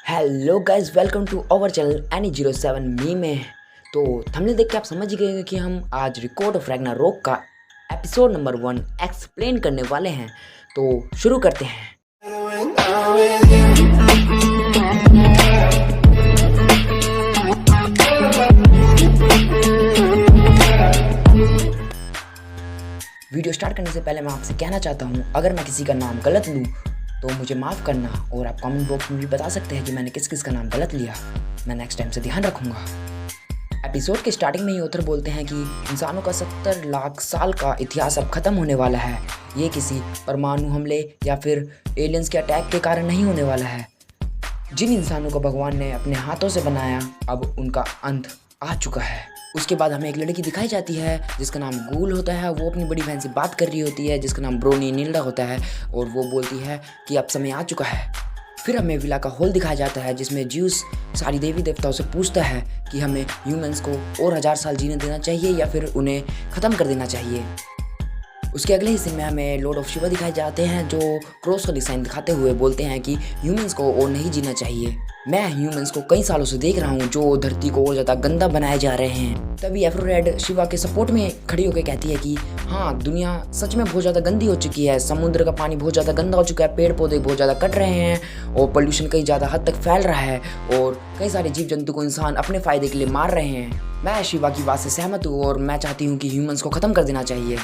Hello guys, welcome to our channel Any07 me में। तो thumbnail देख के आप समझ ही गए होंगे कि हम आज रिकॉर्ड ऑफ रैग्नारोक का एपिसोड नंबर 1 एक्सप्लेन करने वाले हैं। तो शुरू करते हैं। वीडियो स्टार्ट करने से पहले मैं आपसे कहना चाहता हूँ, अगर मैं किसी का नाम गलत लूँ तो मुझे माफ़ करना, और आप कमेंट बॉक्स में भी बता सकते हैं कि मैंने किस किस का नाम गलत लिया। मैं नेक्स्ट टाइम से ध्यान रखूँगा। एपिसोड के स्टार्टिंग में ही ऑथर बोलते हैं कि इंसानों का 70 लाख साल का इतिहास अब ख़त्म होने वाला है। ये किसी परमाणु हमले या फिर एलियंस के अटैक के कारण नहीं होने वाला है। जिन इंसानों को भगवान ने अपने हाथों से बनाया, अब उनका अंत आ चुका है। उसके बाद हमें एक लड़की दिखाई जाती है जिसका नाम गूल होता है। वो अपनी बड़ी बहन से बात कर रही होती है जिसका नाम ब्रोनी नील्डा होता है, और वो बोलती है कि अब समय आ चुका है। फिर हमें विला का हॉल दिखाया जाता है जिसमें ज्यूस सारी देवी देवताओं से पूछता है कि हमें ह्यूमंस को और 1000 साल जीने देना चाहिए या फिर उन्हें ख़त्म कर देना चाहिए। उसके अगले हिस्से में हमें लॉर्ड ऑफ शिवा दिखाए जाते हैं जो क्रॉस का डिज़ाइन दिखाते हुए बोलते हैं कि ह्यूमंस को और नहीं जीना चाहिए। मैं ह्यूमंस को कई सालों से देख रहा हूँ जो धरती को और ज़्यादा गंदा बनाए जा रहे हैं। तभी एफ्रोडेट शिवा के सपोर्ट में खड़ी होकर कहती है कि हाँ, दुनिया सच में बहुत ज़्यादा गंदी हो चुकी है। समुद्र का पानी बहुत ज़्यादा गंदा हो चुका है, पेड़ पौधे बहुत ज़्यादा कट रहे हैं और पोल्यूशन कई ज़्यादा हद तक फैल रहा है, और कई सारे जीव जंतु को इंसान अपने फ़ायदे के लिए मार रहे हैं। मैं शिवा की बात से सहमत हूँ और मैं चाहती हूँ कि ह्यूमंस को ख़त्म कर देना चाहिए।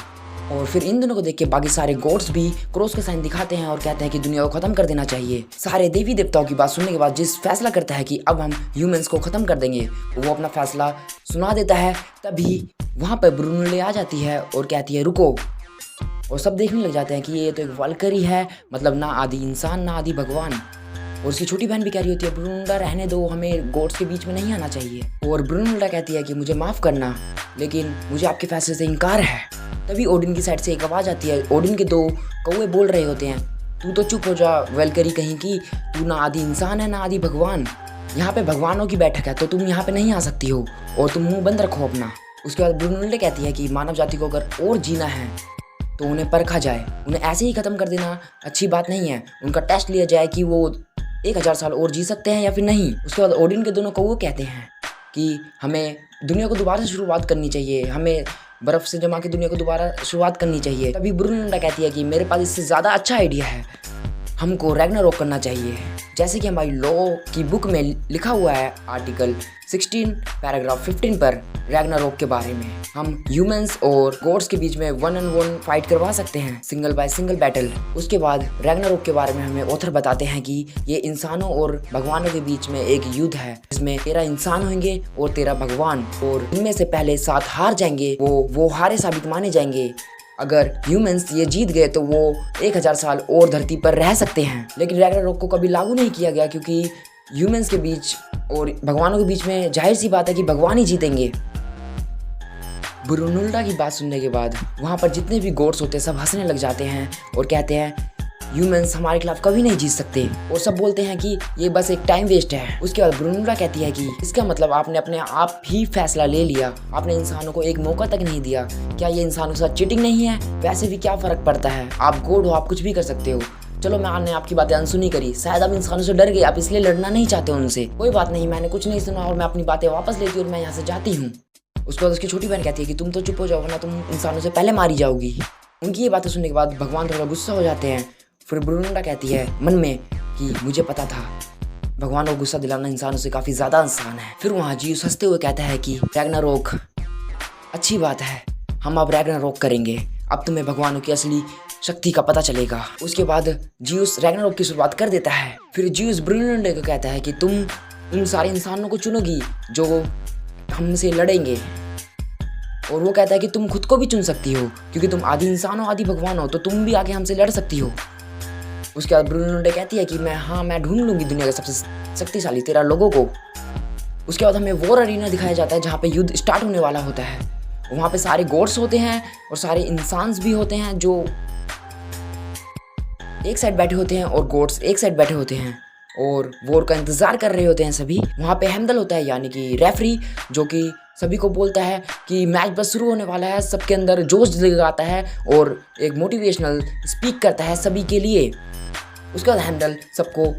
और फिर इन दोनों को देख के बाकी सारे गॉड्स भी क्रॉस का साइन दिखाते हैं और कहते हैं कि दुनिया को खत्म कर देना चाहिए। सारे देवी देवताओं की बात सुनने के बाद जिस फैसला करता है कि अब हम ह्यूमंस को खत्म कर देंगे, वो अपना फैसला सुना देता है। तभी वहाँ पर ब्रूनोले आ जाती है और कहती है रुको, और सब देखने लग जाते हैं कि ये तो एक वल्करी है, मतलब ना आदि इंसान ना आदि भगवान। और उसकी छोटी बहन भी कह रही होती है ब्रूनोल्डा रहने दो, हमें गॉड्स के बीच में नहीं आना चाहिए। और ब्रूनोल्डा कहती है कि मुझे माफ़ करना, लेकिन मुझे आपके फैसले से इनकार है। तभी ओडिन की साइड से एक आवाज़ आती है। ओडिन के 2 कौवे बोल रहे होते हैं, तू तो चुप हो जा वेलकरी कहीं की, तू ना आदि इंसान है ना आदि भगवान। यहाँ पे भगवानों की बैठक है तो तुम यहाँ पे नहीं आ सकती हो, और तुम मुंह बंद रखो अपना। उसके बाद ब्रूनोल्डा कहती है कि मानव जाति को अगर और जीना है तो उन्हें परखा जाए, उन्हें ऐसे ही ख़त्म कर देना अच्छी बात नहीं है। उनका टेस्ट लिया जाए कि वो 1000 साल और जी सकते हैं या फिर नहीं। उसके बाद ओडिन के दोनों कौवे कहते हैं कि हमें दुनिया को दोबारा से शुरुआत करनी चाहिए, हमें बर्फ़ से जमा के दुनिया को दोबारा शुरुआत करनी चाहिए। तभी ब्रूनोल्डा कहती है कि मेरे पास इससे ज़्यादा अच्छा आइडिया है, हमको रैग्नारोक करना चाहिए। जैसे कि हमारी लॉ की बुक में लिखा हुआ है आर्टिकल 16 पैराग्राफ 15 पर रैग्नारोक के बारे में हम ह्यूमंस और गॉड्स के बीच में 1-on-1 फाइट करवा सकते हैं, सिंगल बाय सिंगल बैटल। उसके बाद रैग्नारोक के बारे में हमें ऑथर बताते हैं कि ये इंसानों और भगवानों के बीच में एक युद्ध है जिसमें 13 इंसान होंगे और 13 भगवान, और इनमें से पहले 7 हार जाएंगे, वो हारे साबित माने जाएंगे। अगर ह्यूमंस ये जीत गए तो वो 1000 साल और धरती पर रह सकते हैं। लेकिन रैग्नारोक को कभी लागू नहीं किया गया क्योंकि ह्यूमंस के बीच और भगवानों के बीच में जाहिर सी बात है कि भगवान ही जीतेंगे। ब्रूनोल्डा की बात सुनने के बाद वहाँ पर जितने भी गॉड्स होते हैं सब हंसने लग जाते हैं और कहते हैं ह्यूमंस हमारे खिलाफ कभी नहीं जीत सकते, और सब बोलते हैं कि ये बस एक टाइम वेस्ट है। उसके बाद ब्रूनोल्डा कहती है कि इसका मतलब आपने अपने आप ही फैसला ले लिया, आपने इंसानों को एक मौका तक नहीं दिया। क्या ये इंसानों के साथ चीटिंग नहीं है? वैसे भी क्या फ़र्क पड़ता है, आप गॉड हो, आप कुछ भी कर सकते हो। चलो मैंने आपकी बातें अनसुनी करी, शायद आप इंसानों से डर गए, आप इसलिए लड़ना नहीं चाहते उनसे। कोई बात नहीं, मैंने कुछ नहीं सुना और मैं अपनी बातें वापस लेती हूँ और मैं यहाँ से जाती हूँ। उसके बाद उसकी छोटी बहन कहती है कि तुम तो चुप हो जाओ वरना तुम इंसानों से पहले मारी जाओगी। उनकी ये बातें सुनने के बाद भगवान थोड़ा गुस्सा हो जाते हैं। फिर ब्रूनोल्डा कहती है मन में कि मुझे पता था भगवान को गुस्सा दिलाना इंसानों से काफ़ी ज़्यादा आसान है। फिर वहाँ जीउस हंसते हुए कहता है कि रैग्नारोक अच्छी बात है, हम अब रैग्नारोक करेंगे, अब तुम्हें भगवानों की असली शक्ति का पता चलेगा। उसके बाद जीउस रैग्नारोक की शुरुआत कर देता है। फिर जीउस ब्रूनोल्डा को कहता है कि तुम उन सारे इंसानों को चुनोगी जो हमसे लड़ेंगे, और वो कहता है कि तुम खुद को भी चुन सकती हो क्योंकि तुम आदि इंसान हो आदि भगवान हो, तो तुम भी आगे हमसे लड़ सकती हो। उसके बाद ब्रूनोल्डा कहती है कि मैं ढूंढ लूँगी दुनिया के सबसे शक्तिशाली 13 लोगों को। उसके बाद हमें वॉर अरीना दिखाया जाता है जहाँ पे युद्ध स्टार्ट होने वाला होता है। वहाँ पे सारे गॉड्स होते हैं और सारे इंसान्स भी होते हैं जो एक साइड बैठे होते हैं और गॉड्स एक साइड बैठे होते हैं और वॉर का इंतज़ार कर रहे होते हैं सभी। वहाँ पे हेमदल होता है यानी कि रेफरी, जो कि सभी को बोलता है कि मैच बस शुरू होने वाला है, सबके अंदर जोश जगाता है और एक मोटिवेशनल स्पीक करता है सभी के लिए। उसके बाद हेमदल सबको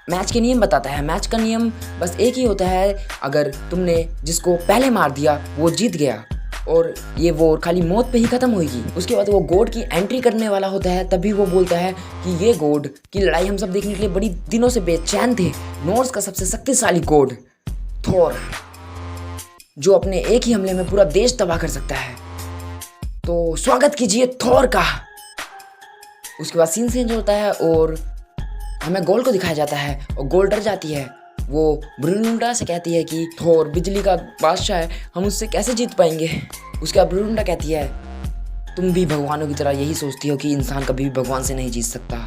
मैच के नियम बताता है। मैच का नियम बस एक ही होता है, अगर तुमने जिसको पहले मार दिया वो जीत गया और ये वॉर खाली मौत पे ही खत्म होगी। उसके बाद वो गॉड की एंट्री करने वाला होता है, तभी वो बोलता है कि ये गॉड की लड़ाई हम सब देखने के लिए बड़ी दिनों से बेचैन थे। नॉर्स का सबसे शक्तिशाली गॉड थॉर, जो अपने एक ही हमले में पूरा देश तबाह कर सकता है। तो स्वागत कीजिए थॉर का। उसके बाद सीन चेंज होता है और हमें गोल्ड को दिखाया जाता है और गोल्ड डर जाती है। वो ब्रूनहुल्डा से कहती है कि थॉर बिजली का बादशाह है, हम उससे कैसे जीत पाएंगे। उसके बाद ब्रूनहुल्डा कहती है तुम भी भगवानों की तरह यही सोचती हो कि इंसान कभी भी भगवान से नहीं जीत सकता,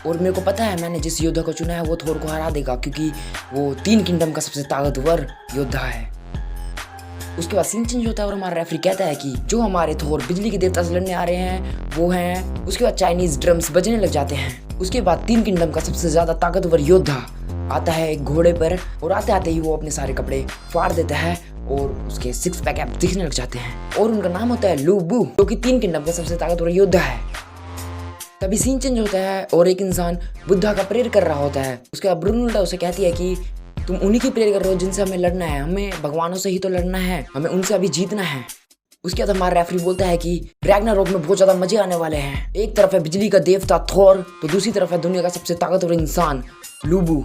और मेरे को पता है मैंने जिस योद्धा को चुना है वो थॉर को हरा देगा, क्योंकि वो 3 किंगडम का सबसे ताकतवर योद्धा है। उसके बाद सीन चेंज होता है और हमारा रेफरी कहता है कि जो हमारे थॉर बिजली के देवता से लड़ने आ रहे हैं वो हैं। उसके बाद चाइनीज ड्रम्स बजने लग जाते हैं। उसके बाद 3 किंगडम का सबसे ज्यादा ताकतवर योद्धा आता है एक घोड़े पर, और आते आते ही वो अपने सारे कपड़े फाड़ देता है और उसके 6 पैक ऐप दिखने लग जाते हैं, और उनका नाम होता है लू बू, जो कि 3 किंगडम का सबसे ताकतवर योद्धा है। तभी सीन चेंज होता है और एक इंसान बुद्धा का प्रेयर कर रहा होता है। उसके बाद ब्रूनहुल्डा उसे कहती है कि तुम उन्हीं की प्रेयर कर रहे हो जिनसे हमें लड़ना है, हमें भगवानों से ही तो लड़ना है, हमें उनसे अभी जीतना है। उसके बाद हमारा रेफरी बोलता है कि रैग्नारोक में बहुत ज्यादा मजे आने वाले हैं। एक तरफ है बिजली का देवता थॉर, तो दूसरी तरफ है दुनिया का सबसे ताकतवर इंसान लू बू।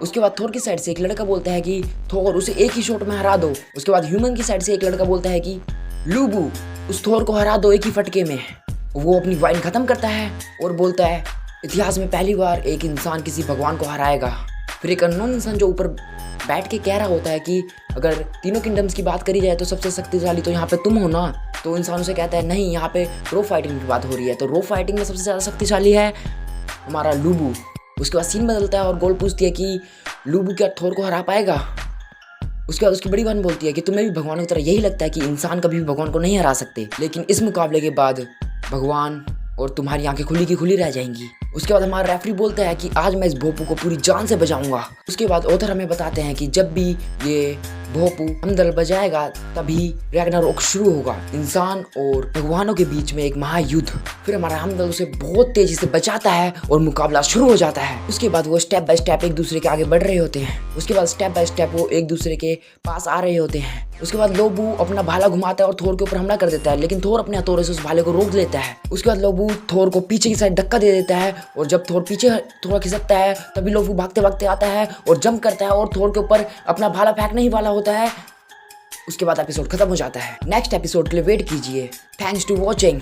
उसके बाद थॉर की साइड से एक लड़का बोलता है कि थॉर उसे एक ही शॉट में हरा दो। उसके बाद ह्यूमन की साइड से एक लड़का बोलता है कि लू बू उस थॉर को हरा दो एक ही फटके में। वो अपनी वाइन खत्म करता है और बोलता है इतिहास में पहली बार एक इंसान किसी भगवान को हराएगा। फिर एक अननोन इंसान जो ऊपर बैठ के कह रहा होता है कि अगर तीनों किंगडम्स की बात करी जाए तो सबसे शक्तिशाली तो यहाँ पे तुम हो ना। तो इंसान उसे कहता है नहीं, यहाँ पे रो फाइटिंग की बात हो रही है, तो रो फाइटिंग में सबसे ज़्यादा शक्तिशाली है हमारा लू बू। उसके बाद सीन बदलता है और गोल पूछती है कि लू बू क्या थॉर को हरा पाएगा। उसके बाद उसकी बड़ी बहन बोलती है कि तुम्हें भी भगवानों की तरह यही लगता है कि इंसान कभी भी भगवान को नहीं हरा सकते, लेकिन इस मुकाबले के बाद भगवान और तुम्हारी आंखें खुली की खुली रह जाएंगी। उसके बाद हमारा रेफरी बोलता है कि आज मैं इस भोपू को पूरी जान से बचाऊंगा। उसके बाद ऑथर हमें बताते हैं कि जब भी ये भोपू हमदल बजाएगा तभी रैग्नारोक शुरू होगा, इंसान और भगवानों के बीच में एक महायुद्ध। फिर हमारा हमदल उसे बहुत तेजी से बचाता है और मुकाबला शुरू हो जाता है। उसके बाद वो स्टेप बाय स्टेप एक दूसरे के आगे बढ़ रहे होते हैं। उसके बाद स्टेप बाय स्टेप वो एक दूसरे के पास आ रहे होते हैं। उसके बाद लोबू अपना भाला घुमाता है और थोर के ऊपर हमला कर देता है, लेकिन थोर अपने हथौड़े से उस भाले को रोक लेता है। उसके बाद लोबू थोर को पीछे की साइड धक्का दे देता है, और जब थोर पीछे थोड़ा खिसकता है तभी लोबू भागते भागते आता है और जंप करता है और थोर के ऊपर अपना भाला फेंकने ही वाला होता है। उसके बाद एपिसोड खत्म हो जाता है। नेक्स्ट एपिसोड के लिए वेट कीजिए। Thanks to watching.